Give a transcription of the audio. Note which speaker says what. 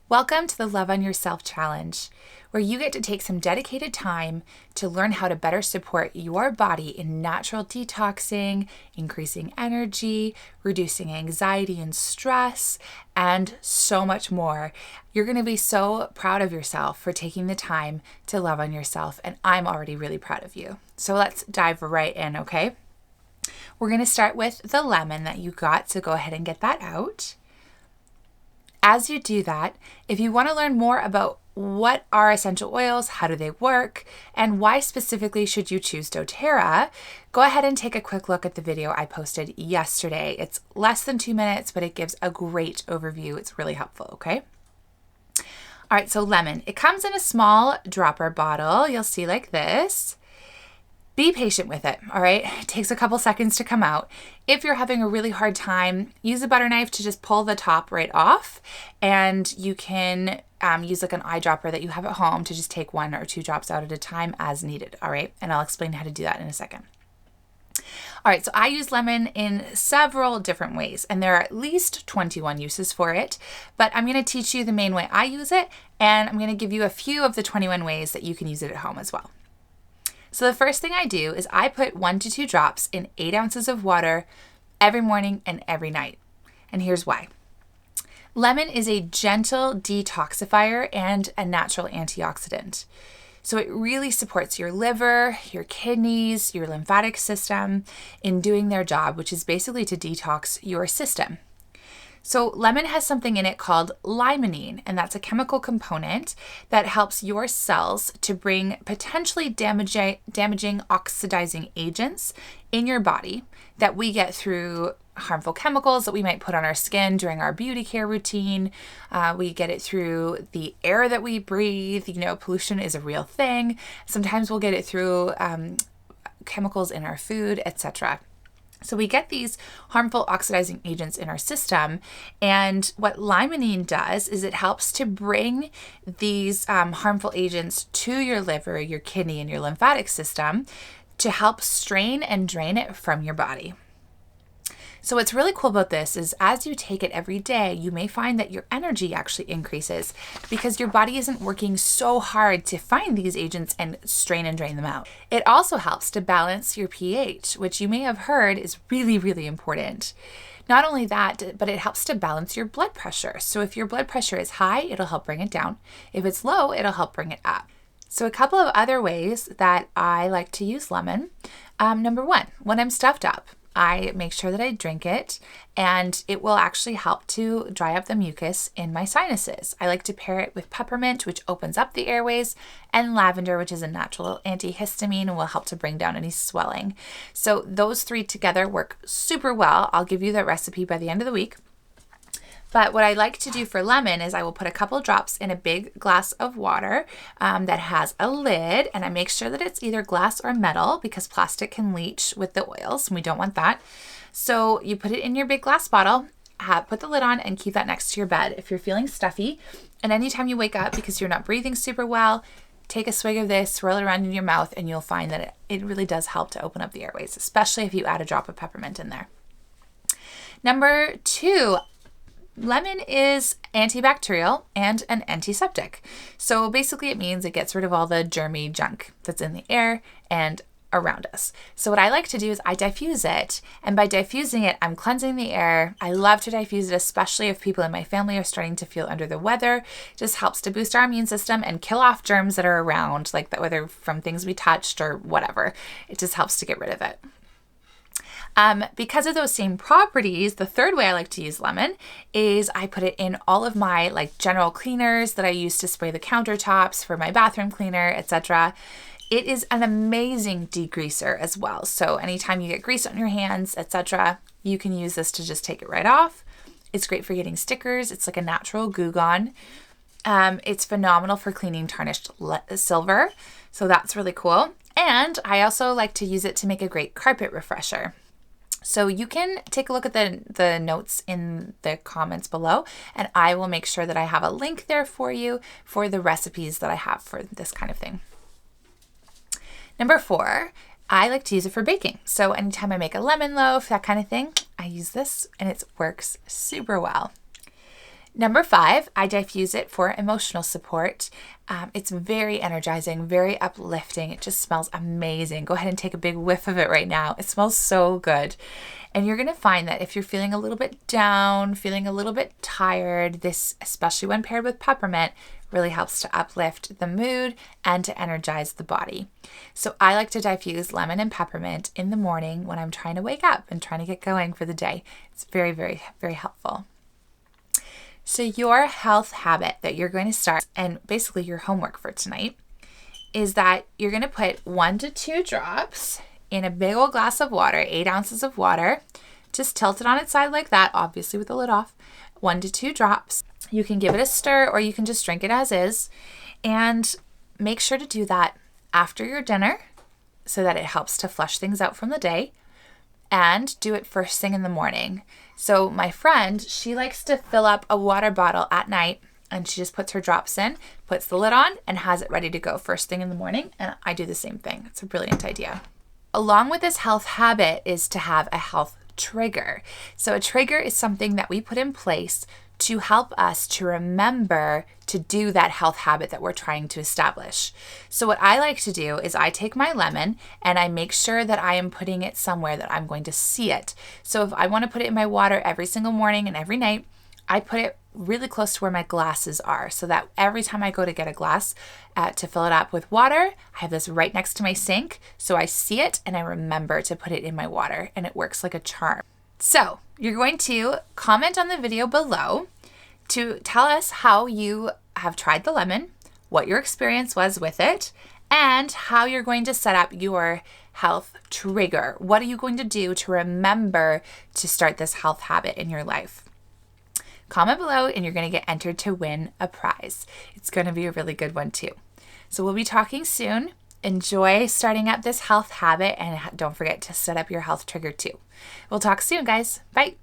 Speaker 1: Welcome to the Love on Yourself Challenge, where you get to take some dedicated time to learn how to better support your body in natural detoxing, increasing energy, reducing anxiety and stress, and so much more. You're going to be so proud of yourself for taking the time to love on yourself, and I'm already really proud of you. So let's dive right in, okay? We're going to start with the lemon that you got, so go ahead and get that out. As you do that, if you want to learn more about what are essential oils, how do they work, and why specifically should you choose doTERRA, go ahead and take a quick look at the video I posted yesterday. It's less than 2 minutes, but it gives a great overview. It's really helpful, okay? All right, so lemon. It comes in a small dropper bottle. You'll see like this. Be patient with it, all right? It takes a couple seconds to come out. If you're having a really hard time, use a butter knife to just pull the top right off, and you can use like an eyedropper that you have at home to just take 1 or 2 drops out at a time as needed, all right? And I'll explain how to do that in a second. All right, so I use lemon in several different ways, and there are at least 21 uses for it, but I'm gonna teach you the main way I use it, and I'm gonna give you a few of the 21 ways that you can use it at home as well. So the first thing I do is I put 1 to 2 drops in 8 ounces of water every morning and every night. And here's why. Lemon is a gentle detoxifier and a natural antioxidant. So it really supports your liver, your kidneys, your lymphatic system in doing their job, which is basically to detox your system. So lemon has something in it called limonene, and that's a chemical component that helps your cells to bring potentially damaging oxidizing agents in your body that we get through harmful chemicals that we might put on our skin during our beauty care routine. We get it through the air that we breathe. You know, pollution is a real thing. Sometimes we'll get it through chemicals in our food, etc. So we get these harmful oxidizing agents in our system, and what limonene does is it helps to bring these harmful agents to your liver, your kidney, and your lymphatic system to help strain and drain it from your body. So what's really cool about this is as you take it every day, you may find that your energy actually increases because your body isn't working so hard to find these agents and strain and drain them out. It also helps to balance your pH, which you may have heard is really, really important. Not only that, but it helps to balance your blood pressure. So if your blood pressure is high, it'll help bring it down. If it's low, it'll help bring it up. So a couple of other ways that I like to use lemon. Number 1, when I'm stuffed up, I make sure that I drink it, and it will actually help to dry up the mucus in my sinuses. I like to pair it with peppermint, which opens up the airways, and lavender, which is a natural antihistamine and will help to bring down any swelling. So those 3 together work super well. I'll give you the recipe by the end of the week. But what I like to do for lemon is I will put a couple drops in a big glass of water that has a lid, and I make sure that it's either glass or metal because plastic can leach with the oils, and we don't want that. So you put it in your big glass bottle, put the lid on, and keep that next to your bed if you're feeling stuffy. And anytime you wake up because you're not breathing super well, take a swig of this, swirl it around in your mouth, and you'll find that it really does help to open up the airways, especially if you add a drop of peppermint in there. Number 2, lemon is antibacterial and an antiseptic. So basically it means it gets rid of all the germy junk that's in the air and around us. So what I like to do is I diffuse it, and by diffusing it, I'm cleansing the air. I love to diffuse it, especially if people in my family are starting to feel under the weather. It just helps to boost our immune system and kill off germs that are around, like that, whether from things we touched or whatever. It just helps to get rid of it. Because of those same properties, the third way I like to use lemon is I put it in all of my like general cleaners that I use to spray the countertops for my bathroom cleaner, etc. It is an amazing degreaser as well. So anytime you get grease on your hands, etc., you can use this to just take it right off. It's great for getting stickers. It's like a natural Goo Gone. It's phenomenal for cleaning tarnished silver. So that's really cool. And I also like to use it to make a great carpet refresher. So you can take a look at the notes in the comments below, and I will make sure that I have a link there for you for the recipes that I have for this kind of thing. Number 4, I like to use it for baking. So anytime I make a lemon loaf, that kind of thing, I use this and it works super well. Number 5, I diffuse it for emotional support. It's very energizing, very uplifting. It just smells amazing. Go ahead and take a big whiff of it right now. It smells so good. And you're going to find that if you're feeling a little bit down, feeling a little bit tired, this, especially when paired with peppermint, really helps to uplift the mood and to energize the body. So I like to diffuse lemon and peppermint in the morning when I'm trying to wake up and trying to get going for the day. It's very, very, very helpful. So your health habit that you're going to start, and basically your homework for tonight, is that you're going to put 1 to 2 drops in a big old glass of water, 8 ounces of water. Just tilt it on its side like that, obviously with the lid off. 1 to 2 drops. You can give it a stir or you can just drink it as is. And make sure to do that after your dinner so that it helps to flush things out from the day. And do it first thing in the morning. So my friend, she likes to fill up a water bottle at night and she just puts her drops in, puts the lid on, and has it ready to go first thing in the morning. And I do the same thing. It's a brilliant idea. Along with this health habit is to have a health trigger. So a trigger is something that we put in place to help us to remember to do that health habit that we're trying to establish. So what I like to do is I take my lemon and I make sure that I am putting it somewhere that I'm going to see it. So if I want to put it in my water every single morning and every night, I put it really close to where my glasses are so that every time I go to get a glass to fill it up with water, I have this right next to my sink. So I see it and I remember to put it in my water, and it works like a charm. So you're going to comment on the video below to tell us how you have tried the lemon, what your experience was with it, and how you're going to set up your health trigger. What are you going to do to remember to start this health habit in your life? Comment below and you're going to get entered to win a prize. It's going to be a really good one too. So we'll be talking soon. Enjoy starting up this health habit and don't forget to set up your health trigger too. We'll talk soon, guys. Bye.